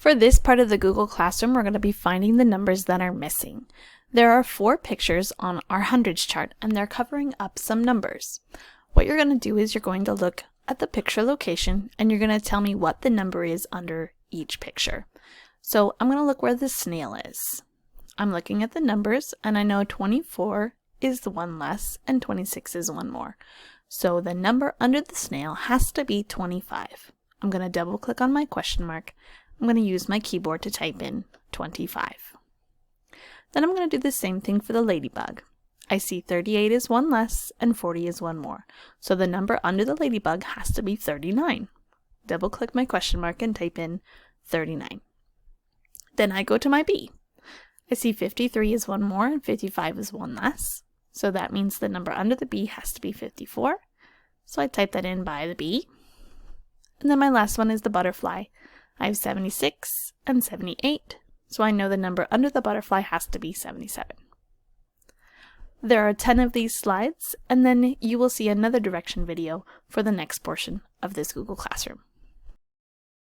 For this part of the Google Classroom, we're going to be finding the numbers that are missing. There are 4 pictures on our hundreds chart, and they're covering up some numbers. What you're going to do is you're going to look at the picture location, and you're going to tell me what the number is under each picture. So I'm going to look where the snail is. I'm looking at the numbers, and I know 24 is the one less, and 26 is one more. So the number under the snail has to be 25. I'm going to double click on my question mark. I'm going to use my keyboard to type in 25. Then I'm going to do the same thing for the ladybug. I see 38 is one less and 40 is one more. So the number under the ladybug has to be 39. Double click my question mark and type in 39. Then I go to my bee. I see 53 is one more and 55 is one less. So that means the number under the bee has to be 54. So I type that in by the bee. And then my last one is the butterfly. I have 76 and 78, so I know the number under the butterfly has to be 77. There are 10 of these slides, and then you will see another direction video for the next portion of this Google Classroom.